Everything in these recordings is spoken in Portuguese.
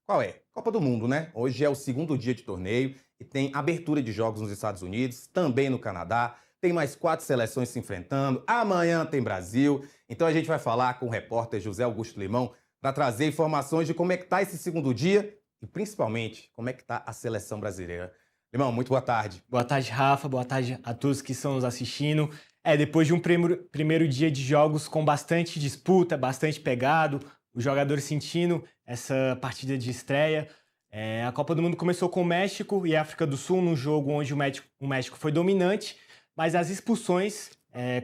Qual é? Copa do Mundo, né? Hoje é o segundo dia de torneio e tem abertura de jogos nos Estados Unidos, também no Canadá. Tem mais 4 seleções se enfrentando. Amanhã tem Brasil. Então a gente vai falar com o repórter José Augusto Limão para trazer informações de como é que tá esse segundo dia e principalmente como é que tá a seleção brasileira. Limão, muito boa tarde. Boa tarde, Rafa. Boa tarde a todos que estão nos assistindo. Depois de um primeiro dia de jogos com bastante disputa, bastante pegado, os jogadores sentindo essa partida de estreia. A Copa do Mundo começou com o México e a África do Sul, num jogo onde o México foi dominante, mas as expulsões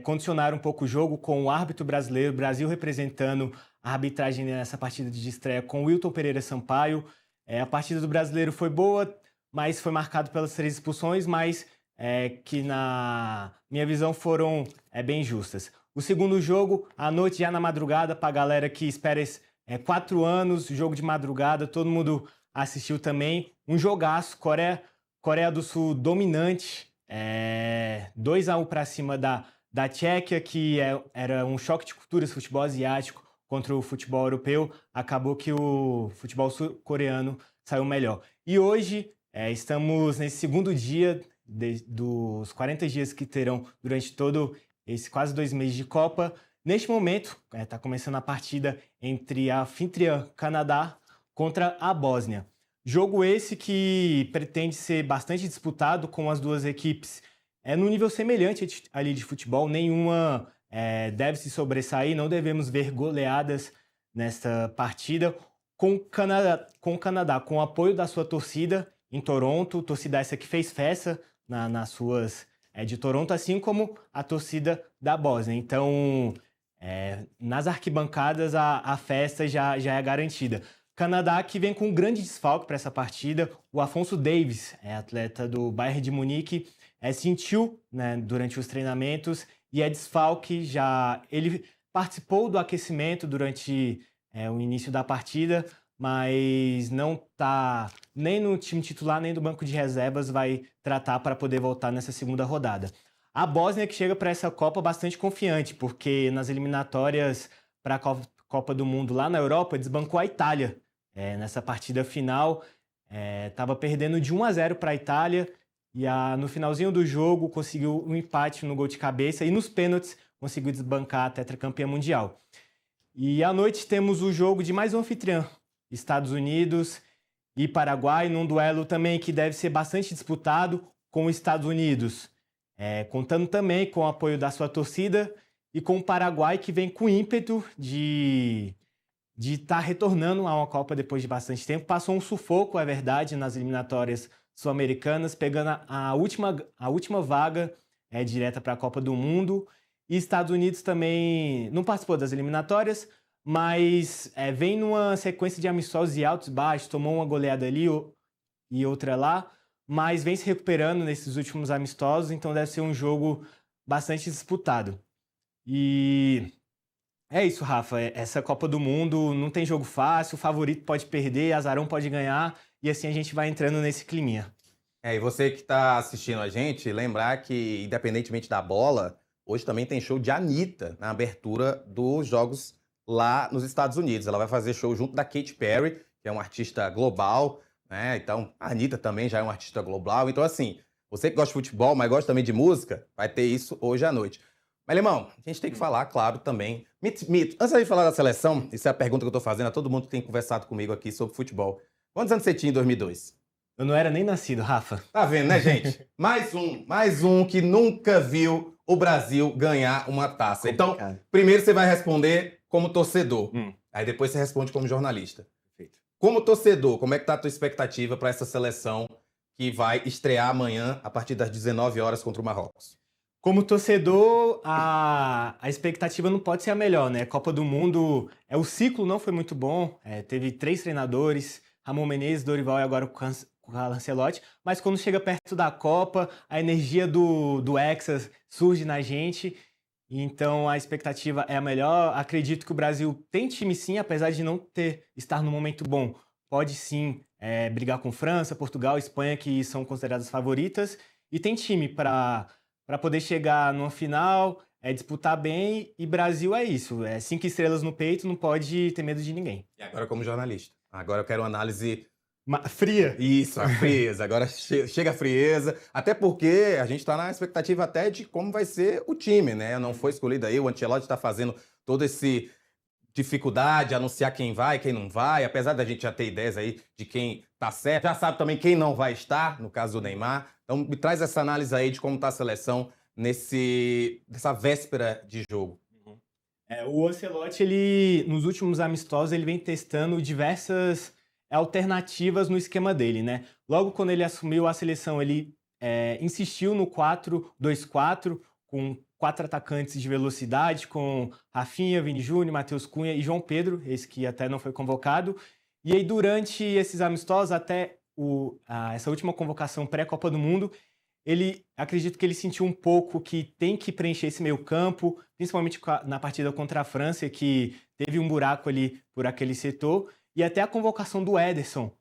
condicionaram um pouco o jogo, com o árbitro brasileiro, o Brasil representando a arbitragem nessa partida de estreia com o Wilton Pereira Sampaio. A partida do brasileiro foi boa, mas foi marcado pelas 3 expulsões, mas que na minha visão foram bem justas. O segundo jogo, à noite, já na madrugada, para a galera que espera 4 anos, jogo de madrugada, todo mundo assistiu também. Um jogaço, Coreia do Sul dominante, 2-1 para cima da Tchequia, que era um choque de culturas, futebol asiático contra o futebol europeu. Acabou que o futebol sul-coreano saiu melhor. E hoje estamos nesse segundo dia dos 40 dias que terão durante todo esse quase 2 meses de Copa. Neste momento, está começando a partida entre a anfitriã Canadá contra a Bósnia. Jogo esse que pretende ser bastante disputado, com as duas equipes num nível semelhante ali de futebol. Nenhuma deve se sobressair, não devemos ver goleadas nesta partida. Com o Canadá, com o apoio da sua torcida em Toronto, torcida essa que fez festa nas suas de Toronto, assim como a torcida da Bósnia. Então, nas arquibancadas, a festa já é garantida. Canadá que vem com um grande desfalque para essa partida. O Afonso Davies, atleta do Bayern de Munique, sentiu, né, durante os treinamentos e desfalque já. Ele participou do aquecimento durante o início da partida, mas não está nem no time titular, nem do banco de reservas, vai tratar para poder voltar nessa segunda rodada. A Bósnia que chega para essa Copa bastante confiante, porque nas eliminatórias para a Copa do Mundo lá na Europa, desbancou a Itália. Nessa partida final, estava perdendo de 1-0 para a Itália e no finalzinho do jogo conseguiu um empate no gol de cabeça e nos pênaltis conseguiu desbancar a tetracampeã mundial. E à noite temos o jogo de mais um anfitrião, Estados Unidos e Paraguai, num duelo também que deve ser bastante disputado, com os Estados Unidos contando também com o apoio da sua torcida e com o Paraguai que vem com ímpeto de estar retornando a uma Copa depois de bastante tempo. Passou um sufoco, é verdade, nas eliminatórias sul-americanas, pegando a última vaga direta para a Copa do Mundo. E Estados Unidos também não participou das eliminatórias, mas vem numa sequência de amistosos e altos e baixos, tomou uma goleada ali e outra lá, mas vem se recuperando nesses últimos amistosos, então deve ser um jogo bastante disputado. E é isso, Rafa. Essa Copa do Mundo não tem jogo fácil, o favorito pode perder, azarão pode ganhar, e assim a gente vai entrando nesse climinha. E você que está assistindo a gente, lembrar que, independentemente da bola, hoje também tem show de Anitta na abertura dos jogos lá nos Estados Unidos. Ela vai fazer show junto da Katy Perry, que é uma artista global, né? Então, a Anitta também já é uma artista global. Então, assim, você que gosta de futebol, mas gosta também de música, vai ter isso hoje à noite. Mas, Limão, a gente tem que falar, claro, também. Mito, antes de falar da seleção, isso é a pergunta que eu tô fazendo a todo mundo que tem conversado comigo aqui sobre futebol. Quantos anos você tinha em 2002? Eu não era nem nascido, Rafa. Tá vendo, né, gente? Mais um que nunca viu o Brasil ganhar uma taça. Então, primeiro você vai responder como torcedor. Aí depois você responde como jornalista. Perfeito. Como torcedor, como é que tá a tua expectativa para essa seleção que vai estrear amanhã a partir das 19 horas contra o Marrocos? Como torcedor, a expectativa não pode ser a melhor, né? Copa do Mundo, o ciclo não foi muito bom, teve 3 treinadores, Ramon Menezes, Dorival e agora o Carlo Ancelotti, mas quando chega perto da Copa, a energia do Hexa surge na gente, então a expectativa é a melhor. Acredito que o Brasil tem time sim, apesar de não estar num momento bom, pode sim brigar com França, Portugal, Espanha, que são consideradas favoritas, e tem time para poder chegar numa final, disputar bem, e Brasil é isso, 5 estrelas no peito, não pode ter medo de ninguém. E agora como jornalista? Agora eu quero uma análise. Fria. Isso, a frieza. Agora chega a frieza. Até porque a gente está na expectativa até de como vai ser o time, né? Não foi escolhido aí. O Ancelotti está fazendo todo esse dificuldade, anunciar quem vai, quem não vai. Apesar da gente já ter ideias aí de quem tá certo, já sabe também quem não vai estar, no caso do Neymar. Então me traz essa análise aí de como tá a seleção nessa véspera de jogo. O Ancelotti, ele, nos últimos amistosos, ele vem testando diversas alternativas no esquema dele, né? Logo quando ele assumiu a seleção, ele insistiu no 4-2-4, com 4 atacantes de velocidade, com Rafinha, Vini Júnior, Matheus Cunha e João Pedro, esse que até não foi convocado. E aí, durante esses amistosos, até essa última convocação pré-Copa do Mundo, acredito que ele sentiu um pouco que tem que preencher esse meio campo, principalmente na partida contra a França, que teve um buraco ali por aquele setor, e até a convocação do Ederson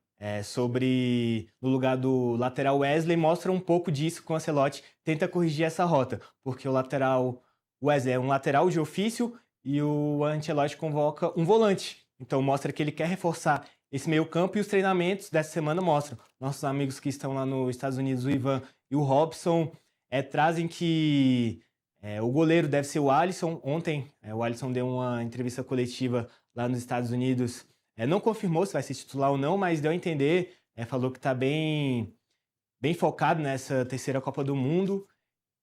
no lugar do lateral Wesley mostra um pouco disso que o Ancelotti tenta corrigir essa rota, porque o lateral Wesley é um lateral de ofício e o Ancelotti convoca um volante, então mostra que ele quer reforçar esse meio campo, e os treinamentos dessa semana mostram. Nossos amigos que estão lá nos Estados Unidos, o Ivan e o Robson, trazem que o goleiro deve ser o Alisson. Ontem, o Alisson deu uma entrevista coletiva lá nos Estados Unidos. Não confirmou se vai ser titular ou não, mas deu a entender. Falou que está bem focado nessa terceira Copa do Mundo.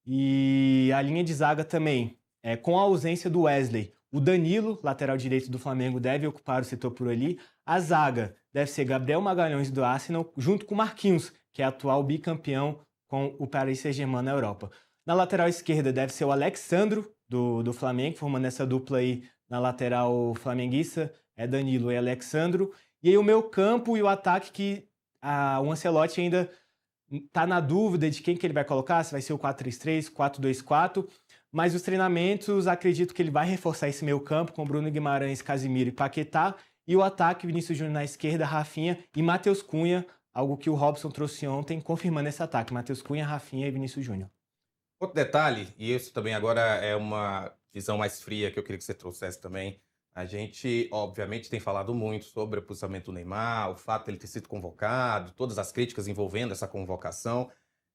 E a linha de zaga também, com a ausência do Wesley. O Danilo, lateral direito do Flamengo, deve ocupar o setor por ali. A zaga deve ser Gabriel Magalhães do Arsenal, junto com Marquinhos, que é atual bicampeão com o Paris Saint-Germain na Europa. Na lateral esquerda deve ser o Alexandro, do Flamengo, formando essa dupla aí na lateral flamenguista, Danilo e Alexandro. E aí o meio campo e o ataque que o Ancelotti ainda está na dúvida de quem que ele vai colocar, se vai ser o 4-3-3, 4-2-4. Mas os treinamentos, acredito que ele vai reforçar esse meio campo com Bruno Guimarães, Casemiro e Paquetá. E o ataque, Vinícius Júnior na esquerda, Rafinha e Matheus Cunha, algo que o Robson trouxe ontem, confirmando esse ataque. Matheus Cunha, Rafinha e Vinícius Júnior. Outro detalhe, e isso também agora é uma visão mais fria que eu queria que você trouxesse também. A gente, obviamente, tem falado muito sobre o posicionamento do Neymar, o fato de ele ter sido convocado, todas as críticas envolvendo essa convocação.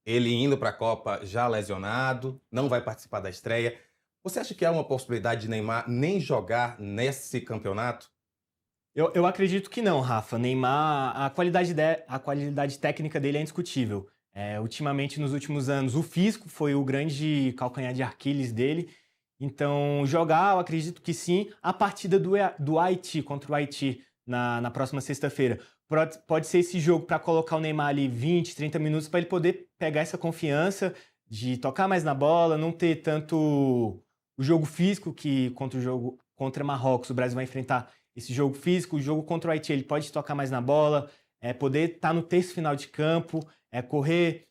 Ele indo para a Copa já lesionado, não vai participar da estreia. Você acha que há uma possibilidade de Neymar nem jogar nesse campeonato? Eu acredito que não, Rafa. Neymar, a qualidade técnica dele é indiscutível. Ultimamente, nos últimos anos, o físico foi o grande calcanhar de Aquiles dele. Então, jogar, eu acredito que sim. A partida do Haiti contra o Haiti na próxima sexta-feira pode ser esse jogo para colocar o Neymar ali 20, 30 minutos para ele poder pegar essa confiança de tocar mais na bola, não ter tanto o jogo físico que contra Marrocos o Brasil vai enfrentar esse jogo físico. O jogo contra o Haiti ele pode tocar mais na bola, poder estar no terço final de campo, correr.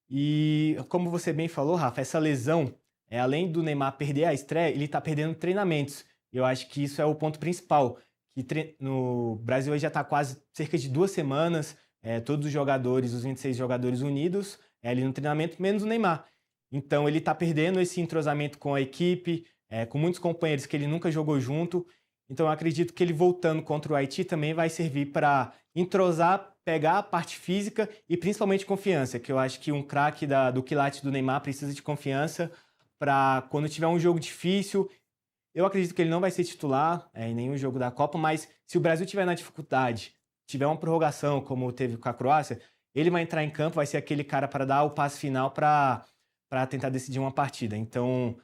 E como você bem falou, Rafa, essa lesão, além do Neymar perder a estreia, ele está perdendo treinamentos. Eu acho que isso é o ponto principal. Que no Brasil ele já está quase cerca de 2 semanas, todos os jogadores, os 26 jogadores unidos, ali no treinamento, menos o Neymar. Então ele está perdendo esse entrosamento com a equipe, com muitos companheiros que ele nunca jogou junto. Então eu acredito que ele voltando contra o Haiti também vai servir para entrosar, pegar a parte física e principalmente confiança, que eu acho que um craque do quilate do Neymar precisa de confiança para quando tiver um jogo difícil. Eu acredito que ele não vai ser titular em nenhum jogo da Copa, mas se o Brasil tiver na dificuldade, tiver uma prorrogação, como teve com a Croácia, ele vai entrar em campo, vai ser aquele cara para dar o passe final para tentar decidir uma partida. Então,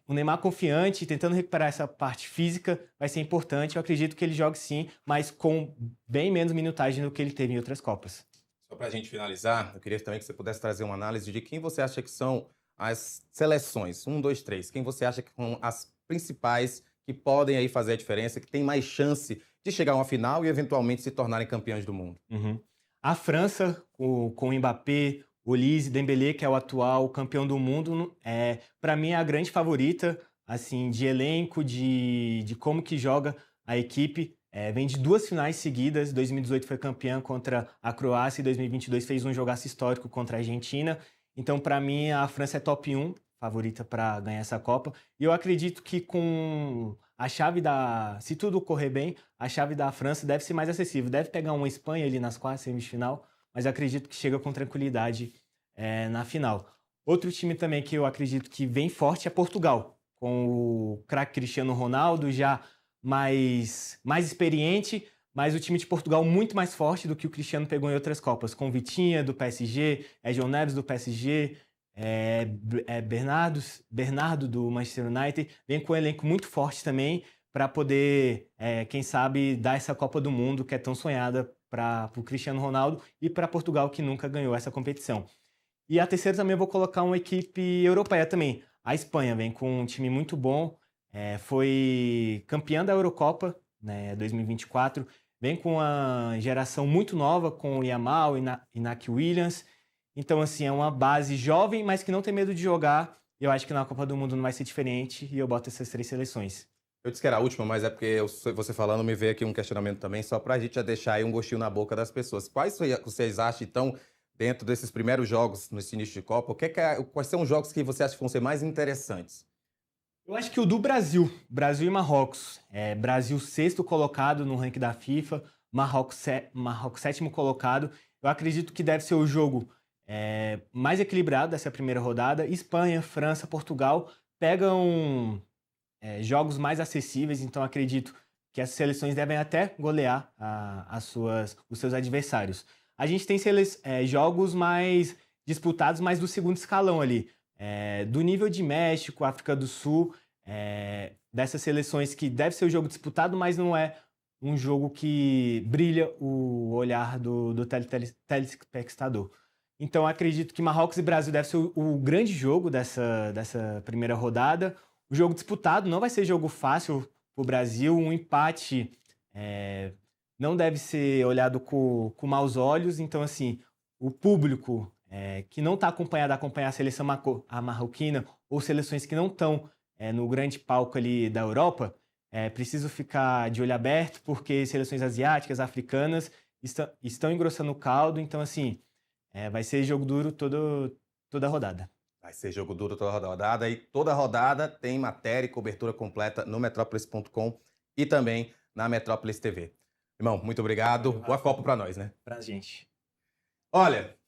o Neymar confiante, tentando recuperar essa parte física, vai ser importante. Eu acredito que ele jogue sim, mas com bem menos minutagem do que ele teve em outras Copas. Só para a gente finalizar, eu queria também que você pudesse trazer uma análise de quem você acha que são as seleções, 1, 2, 3, quem você acha que são as principais que podem aí fazer a diferença, que tem mais chance de chegar a uma final e eventualmente se tornarem campeões do mundo? A França, com o Mbappé, Olise, Dembélé, que é o atual campeão do mundo, para mim é a grande favorita, assim, de elenco, de como que joga a equipe. Vem de 2 finais seguidas, 2018 foi campeã contra a Croácia e 2022 fez um jogaço histórico contra a Argentina. Então, para mim, a França é top 1, favorita para ganhar essa Copa. E eu acredito que com se tudo correr bem, a chave da França deve ser mais acessível. Deve pegar uma Espanha ali nas quartas, semifinal, mas eu acredito que chega com tranquilidade na final. Outro time também que eu acredito que vem forte é Portugal, com o craque Cristiano Ronaldo já mais experiente, mas o time de Portugal muito mais forte do que o Cristiano pegou em outras Copas, com Vitinha do PSG, João Neves do PSG, Bernardo do Manchester United, vem com um elenco muito forte também para poder, quem sabe, dar essa Copa do Mundo que é tão sonhada para o Cristiano Ronaldo e para Portugal que nunca ganhou essa competição. E a terceira também eu vou colocar uma equipe europeia também. A Espanha vem com um time muito bom, foi campeã da Eurocopa, né, 2024, vem com uma geração muito nova com o Yamal e Iñaki Williams. Então, assim, é uma base jovem, mas que não tem medo de jogar. Eu acho que na Copa do Mundo não vai ser diferente e eu boto essas 3 seleções. Eu disse que era a última, mas é porque você falando me veio aqui um questionamento também, só para a gente já deixar aí um gostinho na boca das pessoas. Quais vocês acham, então, dentro desses primeiros jogos nesse início de Copa, quais são os jogos que você acha que vão ser mais interessantes? Eu acho que o do Brasil e Marrocos. Brasil 6º colocado no ranking da FIFA, Marrocos 7º colocado. Eu acredito que deve ser o jogo mais equilibrado dessa primeira rodada. Espanha, França, Portugal pegam jogos mais acessíveis, então acredito que as seleções devem até golear os seus adversários. A gente tem jogos mais disputados, mais do segundo escalão ali. Do nível de México, África do Sul, dessas seleções que deve ser um jogo disputado, mas não é um jogo que brilha o olhar do telespectador. Então, acredito que Marrocos e Brasil deve ser o grande jogo dessa primeira rodada. O jogo disputado não vai ser jogo fácil para o Brasil. Um empate não deve ser olhado com maus olhos. Então, assim, o público que não está acompanhado a acompanhar a seleção marroquina ou seleções que não estão no grande palco ali da Europa, preciso ficar de olho aberto, porque seleções asiáticas, africanas estão engrossando o caldo. Então, assim, vai ser jogo duro toda a rodada. Vai ser jogo duro toda a rodada e toda rodada tem matéria e cobertura completa no Metrópolis.com e também na Metrópolis TV. Irmão, muito obrigado. Boa Copa para nós, né? Pra gente. Olha,